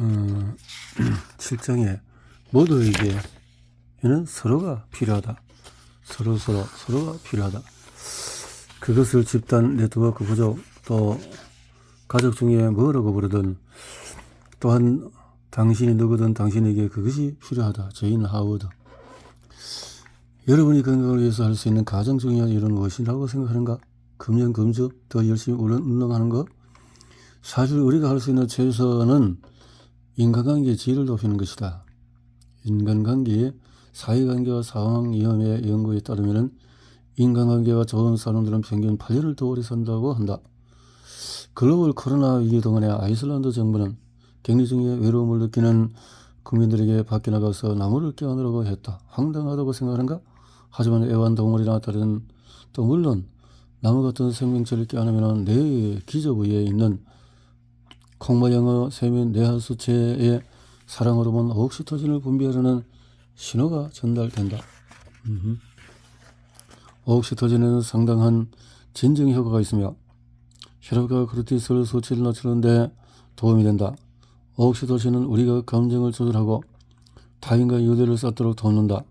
어, 7장에 모두에게는 서로가 필요하다. 서로가 필요하다. 그것을 집단, 네트워크, 부족, 또 가족 중에 뭐라고 부르든 또한 당신이 누구든 당신에게 그것이 필요하다. 제인 하워드. 여러분이 건강을 위해서 할 수 있는 가장 중요한 일은 무엇이라고 생각하는가? 금연, 금주, 더 열심히 운동하는 것? 사실 우리가 할 수 있는 최선은 인간관계의 질을 높이는 것이다. 인간관계의 사회관계와 상황 위험의 연구에 따르면 인간관계가 좋은 사람들은 평균 8년을 더 오래 산다고 한다. 글로벌 코로나 위기 동안에 아이슬란드 정부는 격리 중에 외로움을 느끼는 국민들에게 밖에 나가서 나무를 깨우느라고 했다. 황당하다고 생각하는가? 하지만 애완동물이나 다른 또 물론 나무 같은 생명체를 깨우면 뇌의 기저 위에 있는 콩마영어 세면 뇌하수체의 사랑 호르몬 옥시토신을 분비하려는 신호가 전달된다. 옥시토신에는 상당한 진정 효과가 있으며 혈압과 코르티솔 수치를 낮추는 데 도움이 된다. 옥시토신은 우리가 감정을 조절하고 타인과 유대를 쌓도록 돕는다.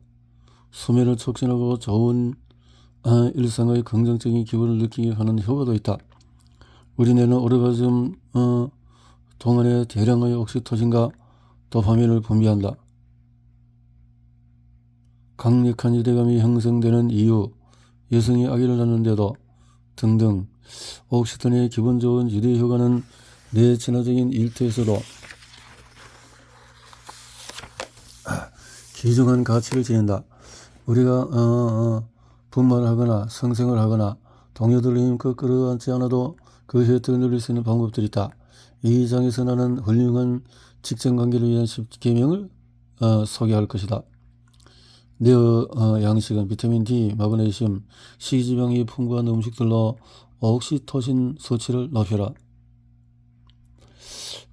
수면을 촉진하고 좋은 일상의 긍정적인 기분을 느끼게 하는 효과도 있다. 우리 뇌는 오르가즘 동안에 대량의 옥시토신과 도파민을 분비한다. 강력한 유대감이 형성되는 이유, 여성이 아기를 낳는데도 등등. 옥시토신의 기분 좋은 유대 효과는 뇌 진화적인 일터에서도 귀중한 가치를 지닌다. 우리가 분만하거나 성생을 하거나 동료들을 힘껏 끌어안지 않아도 그 혜택을 누릴 수 있는 방법들이 있다. 이 장에서 나는 훌륭한 직장관계를 위한 10계명을 소개할 것이다. 뇌 양식은 비타민 D, 마그네슘, 식이지방이 풍부한 음식들로 옥시토신 수치를 높여라.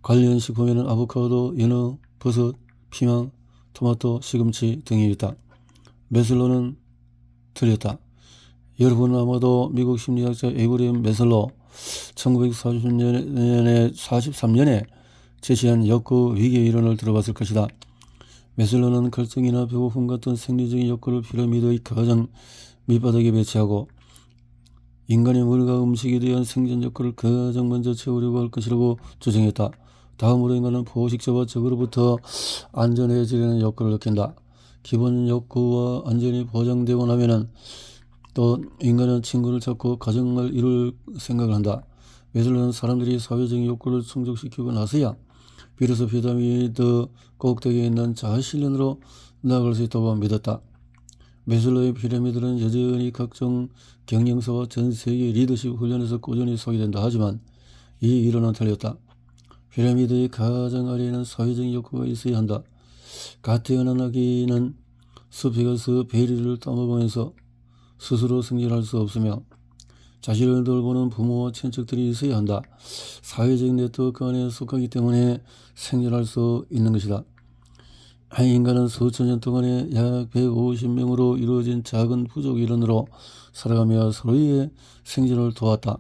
관련 식품에는 아보카도, 연어, 버섯, 피망, 토마토, 시금치 등이 있다. 메슬로는 틀렸다. 여러분은 아마도 미국 심리학자 에이브리엄 메슬로 1943년에 제시한 욕구 위계 이론을 들어봤을 것이다. 메슬로는 갈증이나 배고픔 같은 생리적인 욕구를 피라미드의 가장 밑바닥에 배치하고 인간의 물과 음식에 대한 생존 욕구를 가장 먼저 채우려고 할 것이라고 주장했다. 다음으로 인간은 포식자와 적으로부터 안전해지려는 욕구를 느낀다. 기본 욕구와 안전이 보장되고 나면은 또 인간은 친구를 찾고 가정을 이룰 생각을 한다. 메슬로는 사람들이 사회적인 욕구를 충족시키고 나서야 비로소 피라미드 꼭대기에 있는 자아실현으로 나아갈 수 있다고 믿었다. 메슬로의 피라미드는 여전히 각종 경영서와 전 세계 리더십 훈련에서 꾸준히 소개된다. 하지만 이 이론은 틀렸다. 피라미드의 가장 아래에는 사회적인 욕구가 있어야 한다. 갓 태어난 아기는 숲에 가서 베리를 따먹으면서 스스로 승진할 수 없으며 자신을 돌보는 부모와 친척들이 있어야 한다. 사회적인 네트워크 안에 속하기 때문에 생존할 수 있는 것이다. 한 인간은 수천 년 동안에 약 150명으로 이루어진 작은 부족 일원으로 살아가며 서로의 생존을 도왔다.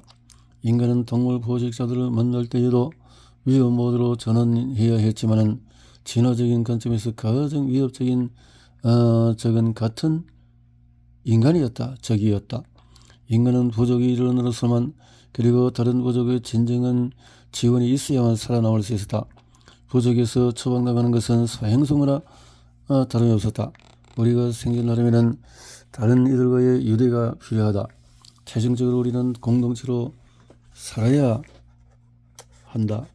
인간은 동물 포식자들을 만날 때에도 위협 모드로 전환해야 했지만은 진화적인 관점에서 가장 위협적인 적은 같은 인간이었다. 적이었다. 인간은 부족의 일원으로서만 그리고 다른 부족의 진정한 지원이 있어야만 살아남을 수 있었다. 부족에서 처방당하는 것은 소행성이나 다름이 없었다. 우리가 생존하려면 다른 이들과의 유대가 필요하다. 최종적으로 우리는 공동체로 살아야 한다.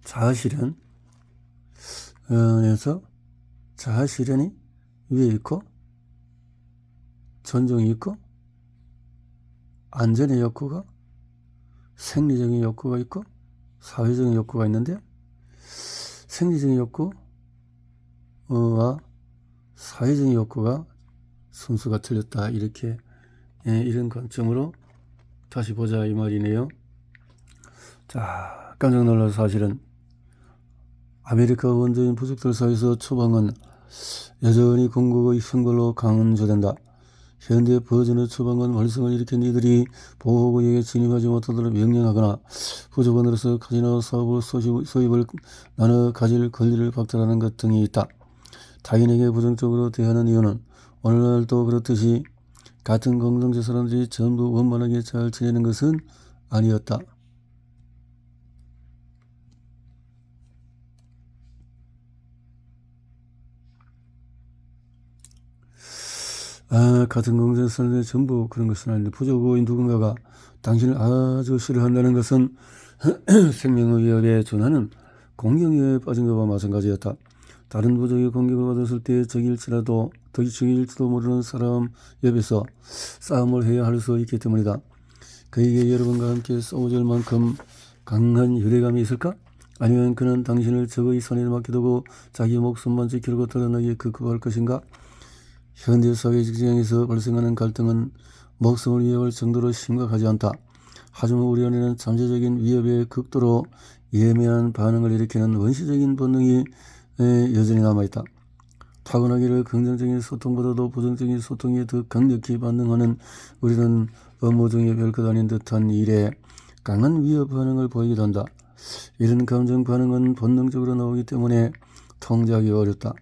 자아실현 에서 자아실현이 위에 있고 존중이 있고 안전의 욕구가 생리적인 욕구가 있고 사회적인 욕구가 있는데 생리적인 욕구와 사회적인 욕구가 순수가 틀렸다. 이렇게 이런 관점으로 다시 보자 이 말이네요. 자, 깜짝 놀라서 사실은 아메리카 원주민 부족들 사이에서 추방은 여전히 건국의 선거로 강조된다. 현대 버전의 처방은 활성을 일으킨 이들이 보호구역에 진입하지 못하도록 명령하거나 부족원으로서 카지노 사업을 소입을 나눠 가질 권리를 박탈하는 것 등이 있다. 타인에게 부정적으로 대하는 이유는 오늘날도 그렇듯이 같은 공동체 사람들이 전부 원만하게 잘 지내는 것은 아니었다. 같은 공동체 사람들이 전부 그런 것은 아닌데 부족인 누군가가 당신을 아주 싫어한다는 것은 생명의 위협에 준하는 공경에 빠진 것과 마찬가지였다. 다른 부족이 공격을 받았을 때 적일지도 모르는 사람 옆에서 싸움을 해야 할 수 있기 때문이다. 그에게 여러분과 함께 싸워줄 만큼 강한 유대감이 있을까? 아니면 그는 당신을 적의 손에 맡겨두고 자기 목숨만 지키려고 드러나게 급급할 것인가? 현대 사회 직장에서 발생하는 갈등은 목숨을 위협할 정도로 심각하지 않다. 하지만 우리 안에는 잠재적인 위협에 극도로 예민한 반응을 일으키는 원시적인 본능이 여전히 남아있다. 타고나기를 긍정적인 소통보다도 부정적인 소통에 더 강력히 반응하는 우리는 업무 중에 별것 아닌 듯한 일에 강한 위협 반응을 보이기도 한다. 이런 감정 반응은 본능적으로 나오기 때문에 통제하기 어렵다.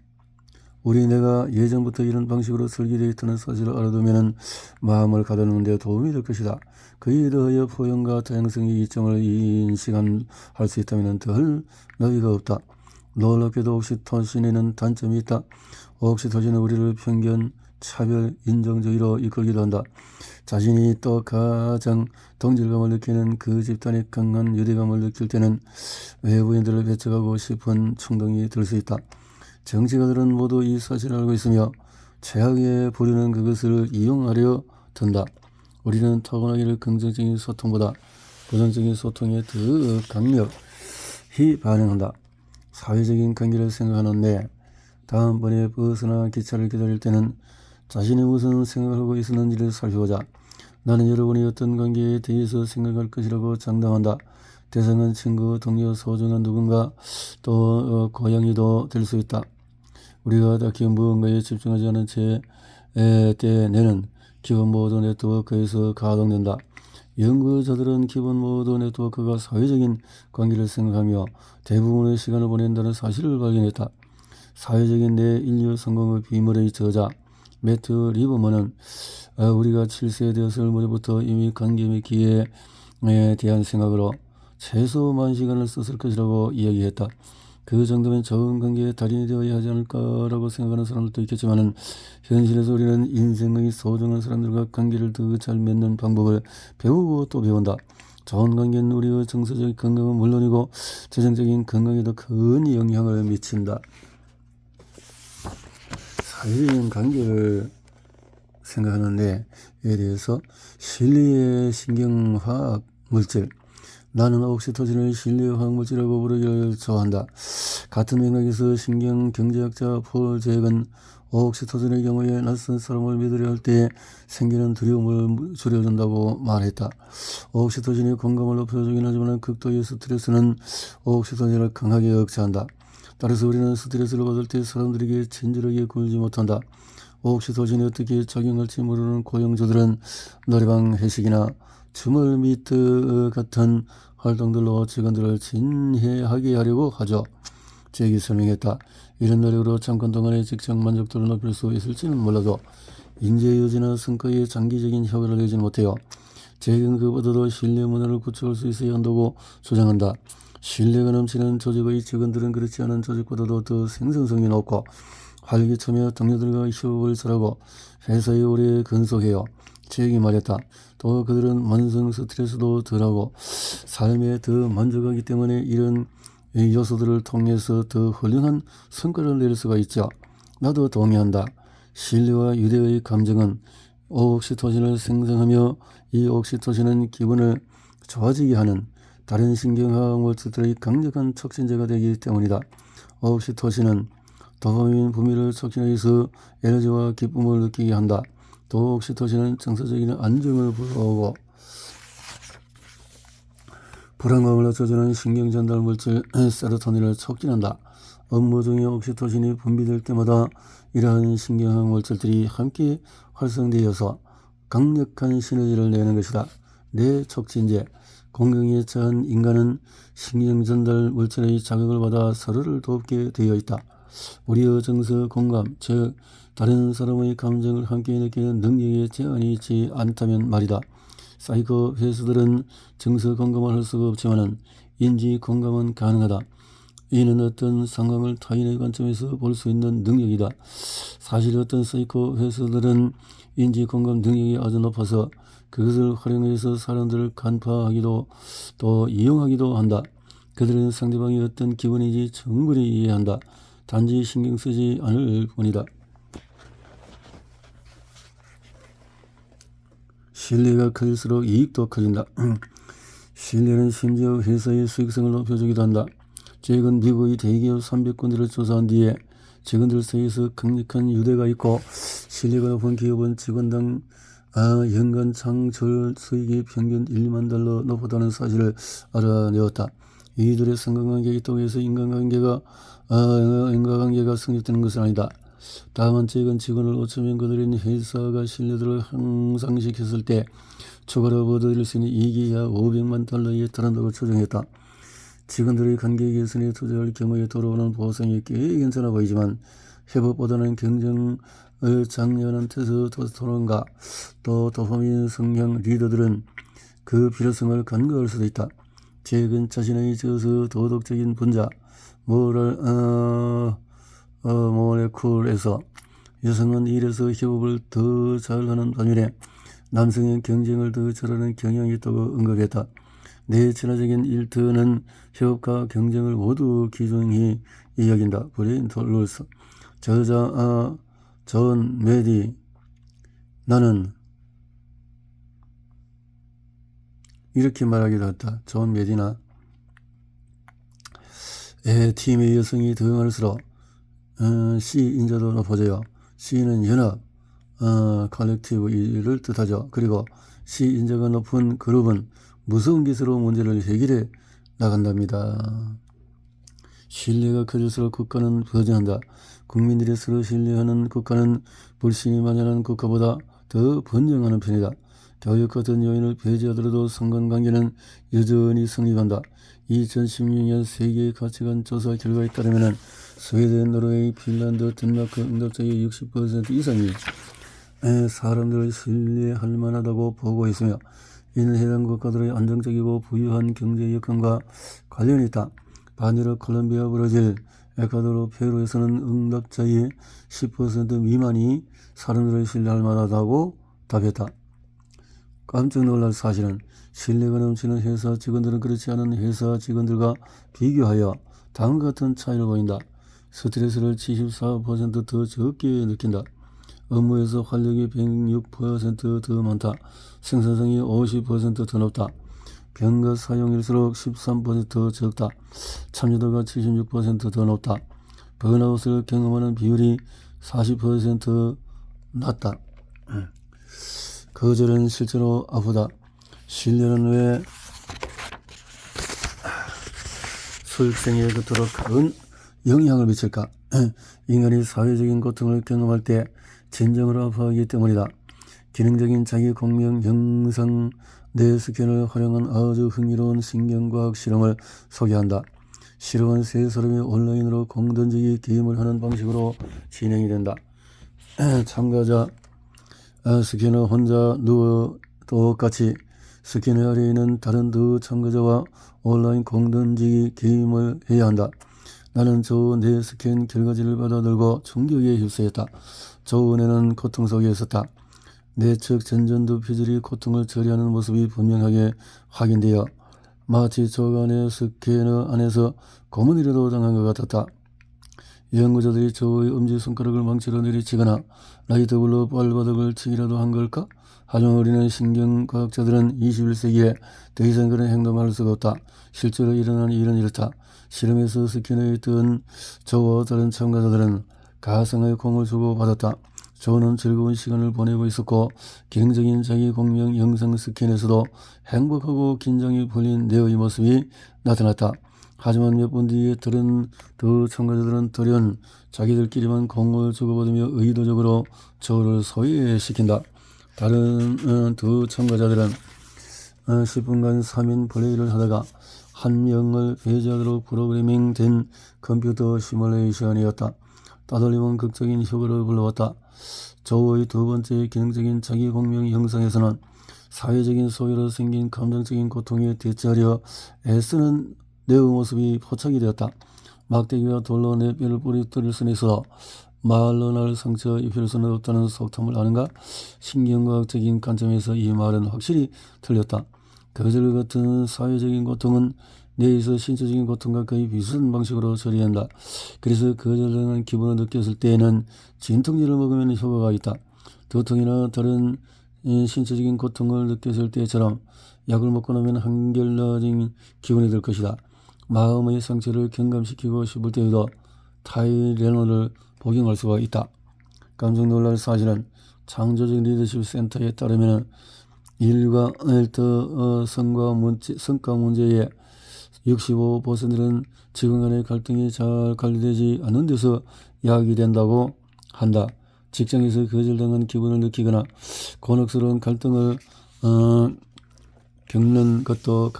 우리 뇌가 예전부터 이런 방식으로 설계되어 있다는 사실을 알아두면 마음을 가다놓는 데 도움이 될 것이다. 그에 더하여 포용과 다양성의 이점을 인식할 수 있다면 더할 나위가 없다. 놀랍게도 옥시토신에는 단점이 있다. 옥시토신은 우리를 편견, 차별, 인정주의로 이끌기도 한다. 자신이 또 가장 동질감을 느끼는 그 집단의 강한 유대감을 느낄 때는 외부인들을 배척하고 싶은 충동이 들 수 있다. 정치가들은 모두 이 사실을 알고 있으며 최악의 부류는 그것을 이용하려 든다. 우리는 타고나기를 긍정적인 소통보다 부정적인 소통에 더 강력히 반응한다. 사회적인 관계를 생각하는 내 다음번에 버스나 기차를 기다릴 때는 자신이 무슨 생각을 하고 있었는지를 살펴보자. 나는 여러분이 어떤 관계에 대해서 생각할 것이라고 장담한다. 대상은 친구, 동료, 소중한 누군가, 또 고양이도 될 수 있다. 우리가 딱히 무언가에 집중하지 않은 때 뇌는 기본 모드 네트워크에서 가동된다. 연구자들은 기본 모드 네트워크가 사회적인 관계를 생각하며 대부분의 시간을 보낸다는 사실을 발견했다. 사회적인 내 인류 성공의 비밀의 저자 매트 리버먼은 우리가 7세 되었을 무렵부터 이미 관계 맺기에 대한 생각으로 최소 10,000시간을 썼을 것이라고 이야기했다. 그 정도면 적은 관계의 달인이 되어야 하지 않을까라고 생각하는 사람들도 있겠지만 현실에서 우리는 인생의 소중한 사람들과 관계를 더 잘 맺는 방법을 배우고 또 배운다. 좋은 관계는 우리의 정서적 건강은 물론이고 재정적인 건강에도 큰 영향을 미친다. 사회적인 관계를 생각하는 데에 대해서 심리의 신경화학 물질, 나는 옥시토신을 심리화학 물질이라고 부르기를 좋아한다. 같은 맥락에서 신경경제학자 폴 잭은 옥시토신의 경우에 낯선 사람을 믿으려 할 때 생기는 두려움을 줄여준다고 말했다. 옥시토신이 공감을 높여주긴 하지만 극도의 스트레스는 옥시토신을 강하게 억제한다. 따라서 우리는 스트레스를 받을 때 사람들에게 친절하게 굴지 못한다. 옥시토신이 어떻게 작용할지 모르는 고용주들은 노래방 회식이나 주말 미트 같은 활동들로 직원들을 진해하게 하려고 하죠. 잭이 설명했다. 이런 노력으로 잠깐 동안의 직장 만족도를 높일 수 있을지는 몰라도 인재 유지나 성과에 장기적인 효과를 내지는 못해요. 잭은 그보다도 신뢰 문화를 구축할 수 있어야 한다고 주장한다. 신뢰가 넘치는 조직의 직원들은 그렇지 않은 조직보다도 더 생산성이 높고 활기차며 동료들과 협업을 잘하고 회사에 오래 근속해요. 잭이 말했다. 또 그들은 만성 스트레스도 덜하고 삶에 더 만족하기 때문에 이런 요소들을 통해서 더 훌륭한 성과를 낼 수가 있죠. 나도 동의한다. 신뢰와 유대의 감정은 옥시토신을 생성하며 이 옥시토신은 기분을 좋아지게 하는 다른 신경화학 물질들의 강력한 촉진제가 되기 때문이다. 옥시토신은 도파민 분비를 촉진해서 에너지와 기쁨을 느끼게 한다. 또 옥시토신은 정서적인 안정을 불러오고 불안감을 낮춰주는 신경전달 물질 세로토닌을 촉진한다. 업무 중에 옥시토신이 분비될 때마다 이러한 신경학 물질들이 함께 활성되어서 강력한 시너지를 내는 것이다. 뇌촉진제. 공경에 처한 인간은 신경전달 물질의 자극을 받아 서로를 돕게 되어 있다. 우리의 정서 공감, 즉 다른 사람의 감정을 함께 느끼는 능력에 제한이 있지 않다면 말이다. 사이코패스들은 정서 공감을 할 수가 없지만 인지 공감은 가능하다. 이는 어떤 상황을 타인의 관점에서 볼 수 있는 능력이다. 사실 어떤 사이코패스들은 인지 공감 능력이 아주 높아서 그것을 활용해서 사람들을 간파하기도 또 이용하기도 한다. 그들은 상대방이 어떤 기분인지 충분히 이해한다. 단지 신경 쓰지 않을 뿐이다. 신뢰가 커질수록 이익도 커진다. 신뢰는 심지어 회사의 수익성을 높여주기도 한다. 최근 미국의 대기업 300군데를 조사한 뒤에 직원들 사이에서 강력한 유대가 있고 신뢰가 높은 기업은 직원당 연간 창출 수익이 평균 1만 달러 높았다는 사실을 알아내었다. 이들의 상관관계가 있다고 해서 인간관계가 성립되는 것은 아니다. 다만 최근 직원을 5,000명 거느린 회사가 신뢰도를 향상시켰을 때 추가로 얻어들일 수 있는 이익이 약 500만 달러에 달한다고 추정했다. 직원들의 관계 개선에 투자할 경우에 돌아오는 보상이 꽤 괜찮아 보이지만 회복보다는 경쟁을 장려하는 테스토스테론과 또 도파민 성향 리더들은 그 필요성을 간과할 수도 있다. 최근 자신의 저서 도덕적인 분자 모레쿨에서 여성은 일에서 협업을 더 잘하는 반면에 남성은 경쟁을 더 잘하는 경향이 있다고 언급했다. 내 친화적인 일터는 협업과 경쟁을 모두 귀중히 여긴다. 브레인 톨룰스. 저자 존 메디. 나는 이렇게 말하기도 했다. 존 메디나 팀의 여성이 더 많을수록 C인자도 높아져요. C는 연합, 컬렉티브를 뜻하죠. 그리고 C인자가 높은 그룹은 무서운 기술로 문제를 해결해 나간답니다. 신뢰가 커질수록 국가는 번영한다. 국민들이 서로 신뢰하는 국가는 불신이 만연한 국가보다 더 번영하는 편이다. 교육 같은 요인을 배제하더라도 상관관계는 여전히 성립한다. 2016년 세계 가치관 조사 결과에 따르면 스웨덴, 노르웨이, 핀란드, 덴마크 응답자의 60% 이상이 사람들을 신뢰할 만하다고 보고했으며 이는 해당 국가들의 안정적이고 부유한 경제 여건과 관련이 있다. 반대로 콜롬비아, 브라질, 에콰도르, 페루에서는 응답자의 10% 미만이 사람들을 신뢰할 만하다고 답했다. 깜짝 놀랄 사실은 신뢰가 넘치는 회사 직원들은 그렇지 않은 회사 직원들과 비교하여 다음과 같은 차이를 보인다. 스트레스를 74% 더 적게 느낀다. 업무에서 활력이 106% 더 많다. 생산성이 50% 더 높다. 병가 사용일수록 13% 적다. 참여도가 76% 더 높다. 번아웃을 경험하는 비율이 40% 낮다. 거절은 실제로 아프다. 신뢰는 왜 수익성에 그토록 큰 영향을 미칠까? 인간이 사회적인 고통을 경험할 때 진정으로 아파하기 때문이다. 기능적인 자기 공명 형상 뇌스캔을 활용한 아주 흥미로운 신경과학 실험을 소개한다. 실험은 세 사람이 온라인으로 공 던지기 게임을 하는 방식으로 진행이 된다. 참가자 스캐너 혼자 누워 똑같이 스캐너 아래에 있는 다른 두 참가자와 온라인 공 던지기 게임을 해야 한다. 나는 내 스캔 결과지를 받아들고 충격에 휩싸였다. 은혜는 고통 속에 있었다. 내측 전전두 피질이 고통을 처리하는 모습이 분명하게 확인되어 마치 안의 스캐너 안에서 고문이라도 당한 것 같았다. 연구자들이 저의 엄지손가락을 망치로 내리치거나 라이터불로 발바닥을 치기라도 한 걸까? 하지만 우리는 신경과학자들은 21세기에 더 이상 그런 행동을 할 수가 없다. 실제로 일어난 일은 이렇다. 실험에서 스캐너에 있던 저와 다른 참가자들은 가상의 공을 주고받았다. 저는 즐거운 시간을 보내고 있었고 기능적인 자기 공명 영상 스캔에서도 행복하고 긴장이 풀린 내의 모습이 나타났다. 하지만 몇 분 뒤에 다른 두 참가자들은 돌연 자기들끼리만 공을 주고받으며 의도적으로 저를 소외시킨다. 다른 두 참가자들은 10분간 3인 플레이를 하다가 한 명을 배제하도록 프로그래밍된 컴퓨터 시뮬레이션이었다. 따돌림은 극적인 효과를 불러왔다. 저의 두 번째 기능적인 자기 공명 형상에서는 사회적인 소외로 생긴 감정적인 고통에 대처하려 애쓰는 내 모습이 포착이 되었다. 막대기와 돌로 내 뼈를 부러뜨릴 수는 있어 말로 날 상처 입힐 수는 없다는 속담을 아는가? 신경과학적인 관점에서 이 말은 확실히 틀렸다. 거절 같은 사회적인 고통은 뇌에서 신체적인 고통과 거의 비슷한 방식으로 처리한다. 그래서 거절당한 기분을 느꼈을 때에는 진통제를 먹으면 효과가 있다. 두통이나 다른 신체적인 고통을 느꼈을 때처럼 약을 먹고 나면 한결 나아진 기분이 들 것이다. 마음의 상처를 경감시키고 싶을 때에도 타이레놀을 복용할 수가 있다. 깜짝 놀랄 사실은 창조적 리더십 센터에 따르면 일과 성과 문제의 65%는 직원 간의 갈등이 잘 관리되지 않는 데서 야기된다고 한다. 직장에서 거절당한 기분을 느끼거나 곤혹스러운 갈등을 겪는 것도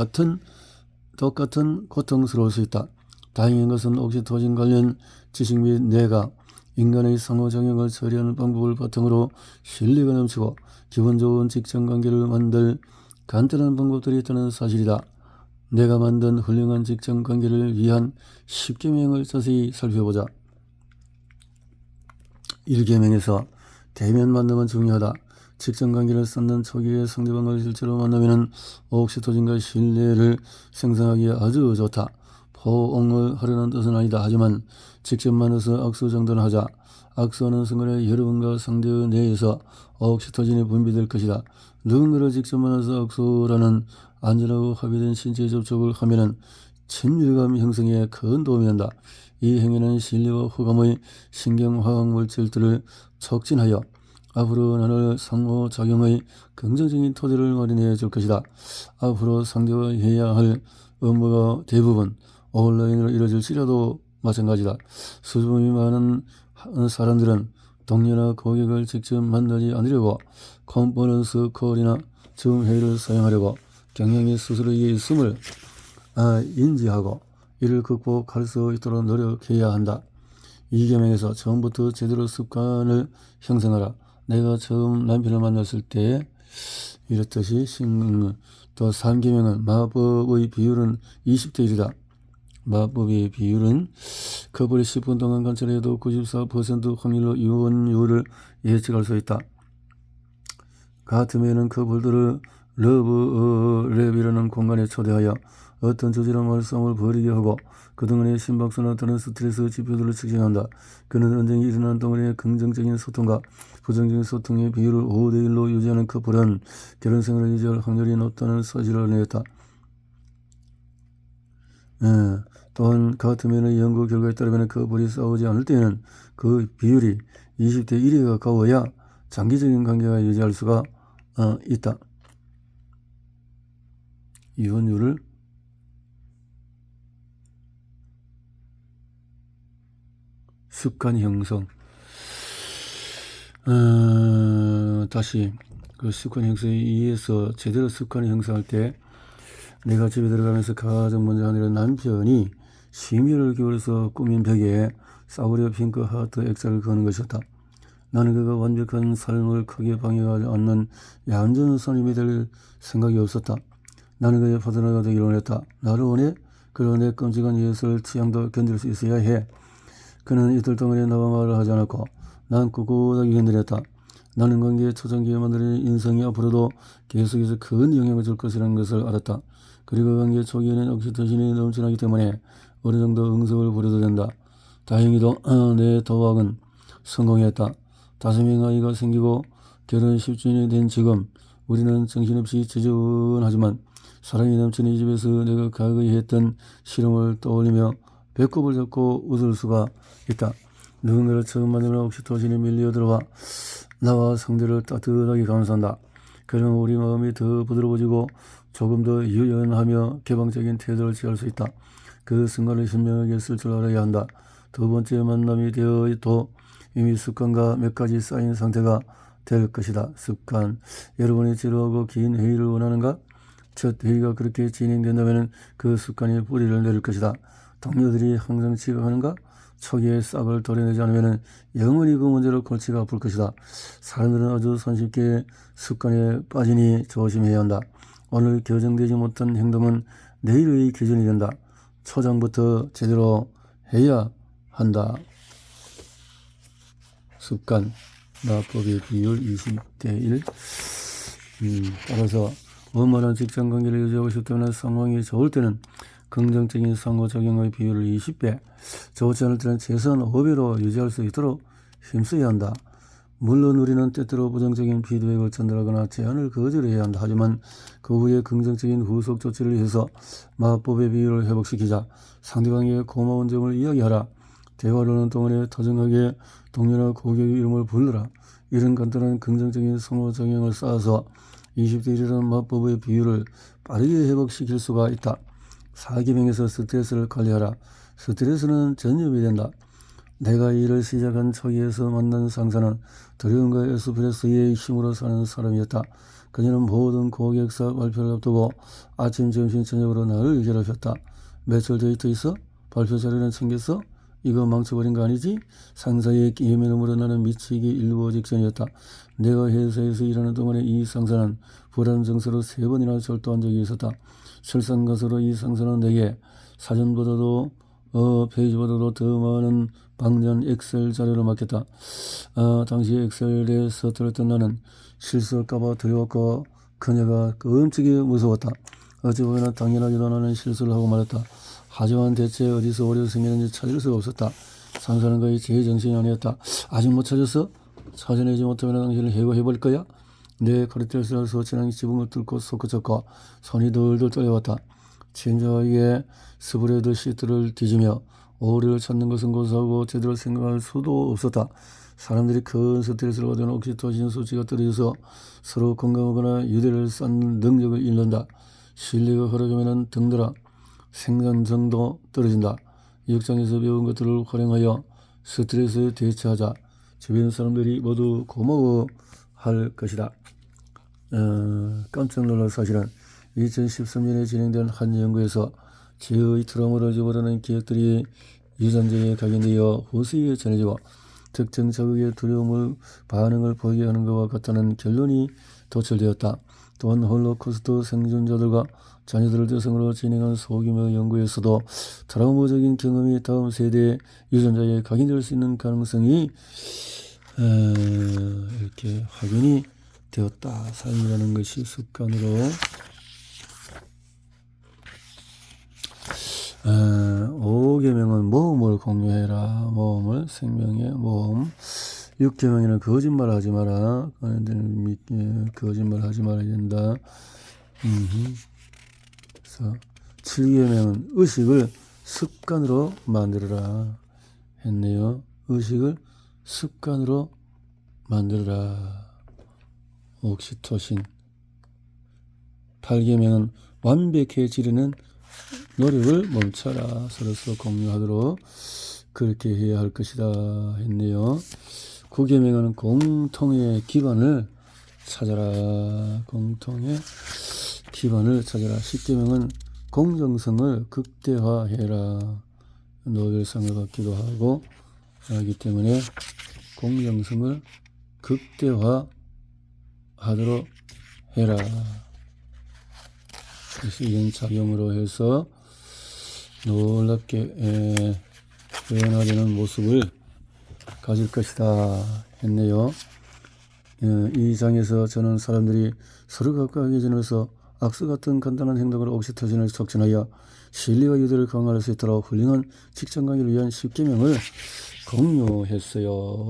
똑같은 고통스러울 수 있다. 다행인 것은 옥시토신 관련 지식 및 뇌가 인간의 상호작용을 처리하는 방법을 바탕으로 신뢰가 넘치고 기분 좋은 직장관계를 만들 간단한 방법들이 있다는 사실이다. 내가 만든 훌륭한 직장관계를 위한 10계명을 자세히 살펴보자. 1계명에서 대면 만남은 중요하다. 직장관계를 쌓는 초기에 상대방을 실제로 만나면 옥시토신과 신뢰를 생성하기에 아주 좋다. 포옹을 하려는 뜻은 아니다. 하지만 직접 만나서 악수 정도는 하자. 악수하는 순간에 여러분과 상대의 뇌에서 옥시토신이 분비될 것이다. 누군가를 직접 만나서 악수라는 안전하고 합의된 신체 접촉을 하면은 친밀감 형성에 큰 도움이 된다. 이 행위는 신뢰와 호감의 신경화학 물질들을 촉진하여 앞으로 나눌 상호작용의 긍정적인 토대를 마련해 줄 것이다. 앞으로 상대와 해야 할 업무가 대부분 온라인으로 이루어질지라도 마찬가지다. 수줍음이 많은 사람들은 동료나 고객을 직접 만나지 않으려고 컨퍼런스 콜이나 줌 회의를 사용하려고 경향이 스스로에게 있음을 인지하고 이를 극복할 수 있도록 노력해야 한다. 2계명에서 처음부터 제대로 습관을 형성하라. 내가 처음 남편을 만났을 때 이렇듯이 또 3계명은 마법의 비율은 20대 1이다. 마법의 비율은 커플이 10분 동안 관찰해도 94% 확률로 이혼율을 예측할 수 있다. 같으면은 커플들을 러브랩이라는 공간에 초대하여 어떤 주제로 말싸움을 벌이게 하고 그동안의 심박수나 다른 스트레스 지표들을 측정한다. 그는 언쟁이 일어난 동안의 긍정적인 소통과 부정적인 소통의 비율을 5대1로 유지하는 커플은 결혼 생활을 유지할 확률이 높다는 사실을 알려냈다. 또한 같으면의 연구 결과에 따르면 커플이 싸우지 않을 때는 그 비율이 20대 1에 가까워야 장기적인 관계가 유지할 수가 있다. 이혼율을 습관 형성. 다시 그 습관 형성에 의해서 제대로 습관을 형성할 때 내가 집에 들어가면서 가장 먼저 하는 일은 남편이 심혈을 기울여서 꾸민 벽에 싸구려 핑크 하트 액자를 그는 것이었다. 나는 그가 완벽한 삶을 크게 방해하지 않는 얌전한 사람이 될 생각이 없었다. 나는 그의 파트너가 되기를 원했다. 나를 원해? 그러나 내 끔찍한 예술 취향도 견딜 수 있어야 해. 그는 이틀 동안에 나와 말을 하지 않았고 난 꿋꿋하게 견디렸다. 나는 관계의 초창기에 만드는 인성이 앞으로도 계속해서 큰 영향을 줄 것이라는 것을 알았다. 그리고 관계 초기에는 옥시토신이 넘쳐나기 때문에 어느 정도 응습을 부려도 된다. 다행히도 내 도박은 성공했다. 5명 아이가 생기고 결혼 10주년이 된 지금 우리는 정신없이 지저분하지만 사랑이 넘치는 이 집에서 내가 과거에 했던 실험을 떠올리며 배꼽을 잡고 웃을 수가 있다. 누군가를 처음 만나면 옥시토신이 밀려들어와 나와 상대를 따뜻하게 감싼다. 그러면 우리 마음이 더 부드러워지고 조금 더 유연하며 개방적인 태도를 취할 수 있다. 그 순간을 현명하게 쓸 줄 알아야 한다. 두 번째 만남이 되어도 이미 습관과 몇 가지 쌓인 상태가 될 것이다. 습관. 여러분이 지루하고 긴 회의를 원하는가? 첫 회의가 그렇게 진행된다면 그 습관이 뿌리를 내릴 것이다. 동료들이 항상 지각하는가? 초기에 싹을 도려내지 않으면 영원히 그 문제로 골치가 아플 것이다. 사람들은 아주 손쉽게 습관에 빠지니 조심해야 한다. 오늘 교정되지 못한 행동은 내일의 기준이 된다. 초장부터 제대로 해야 한다. 습관, 나법의 비율 20대 1. 따라서 원만한 직장관계를 유지하고 싶다면 상황이 좋을 때는 긍정적인 상호작용의 비율을 20배, 좋지 않을 때는 최소한 5배로 유지할 수 있도록 힘써야 한다. 물론 우리는 때때로 부정적인 피드백을 전달하거나 제안을 거절해야 한다. 하지만 그 후에 긍정적인 후속 조치를 해서 마법의 비율을 회복시키자. 상대방에게 고마운 점을 이야기하라. 대화를 하는 동안에 다정하게 동료나 고객의 이름을 불러라. 이런 간단한 긍정적인 상호작용을 쌓아서 20대 1이라는 마법의 비율을 빠르게 회복시킬 수가 있다. 사기명에서 스트레스를 관리하라. 스트레스는 전염이 된다. 내가 일을 시작한 초기에서 만난 상사는 두려움과 에스프레소의 힘으로 사는 사람이었다. 그녀는 모든 고객사 발표를 앞두고 아침, 점심, 저녁으로 나를 괴롭혔다. 매출 데이터 있어? 발표 자료는 챙겼어? 이거 망쳐버린 거 아니지? 상사의 예민함으로 나는 미치기 일보 직전이었다. 내가 회사에서 일하는 동안에 이 상사는 불안 증세로 3번이나 절도한 적이 있었다. 설상가서로 이 상사는 내게 사전보다도 페이지보다도 더 많은 방전 엑셀 자료를 맡겼다. 당시 엑셀에 서툴렀던 나는 실수할까봐 두려웠고 그녀가 끔찍이 무서웠다. 어찌 보면 당연하게도 나는 실수를 하고 말았다. 하지만 대체 어디서 오류가 생겼는지 찾을 수가 없었다. 상사는 거의 제 정신이 아니었다. 아직 못 찾았어? 찾아내지 못하면 당신을 해고해버릴 거야? 내 커리텔스를 서치는 지붕을 뚫고 솟구쳤고 손이 덜덜 떨려왔다. 진저하게 스프레드 시트를 뒤지며 오류를 찾는 것은 고사하고 제대로 생각할 수도 없었다. 사람들이 큰 스트레스를 받으면 옥시토신 수치가 떨어져서 서로 건강하거나 유대를 쌓는 능력을 잃는다. 실리가 흐르면 등들아 생산성도 떨어진다. 육장에서 배운 것들을 활용하여 스트레스에 대처하자. 주변 사람들이 모두 고마워할 것이다. 깜짝 놀랄 사실은 2013년에 진행된 한 연구에서 제의 트라우마를 유발하는 기억들이 유전자에 각인되어 후세에 전해지고 특정 자극의 두려움을 반응을 보이게 하는 것과 같다는 결론이 도출되었다. 또한 홀로코스트 생존자들과 자녀들을 대상으로 진행한 소규모 연구에서도 트라우마적인 경험이 다음 세대의 유전자에 각인될 수 있는 가능성이 이렇게 확인이 되었다. 삶이라는 것이 습관으로 5계명은 모험을 공유해라. 모험을 생명의 모험. 6계명에는 거짓말 하지 마라. 거짓말 하지 말아야 된다. 그래서 7계명은 의식을 습관으로 만들어라 했네요. 의식을 습관으로 만들어라. 옥시토신. 8계명은 완벽해지려는 노력을 멈춰라. 서로서 공유하도록 그렇게 해야 할 것이다 했네요. 9계명은 공통의 기반을 찾아라. 공통의 기반을 찾아라. 10계명은 공정성을 극대화해라. 노벨상을 받기도 하기 때문에 공정성을 극대화하도록 해라. 그래서 이런 작용으로 해서 놀랍게 변화되는 모습을 가질 것이다 했네요. 이 장에서 저는 사람들이 서로 가까이 지내면서 악수 같은 간단한 행동으로 옥시토신을 촉진하여 신뢰와 유대를 강화할 수 있도록 훌륭한 직장관계를 위한 10계명을 공유했어요.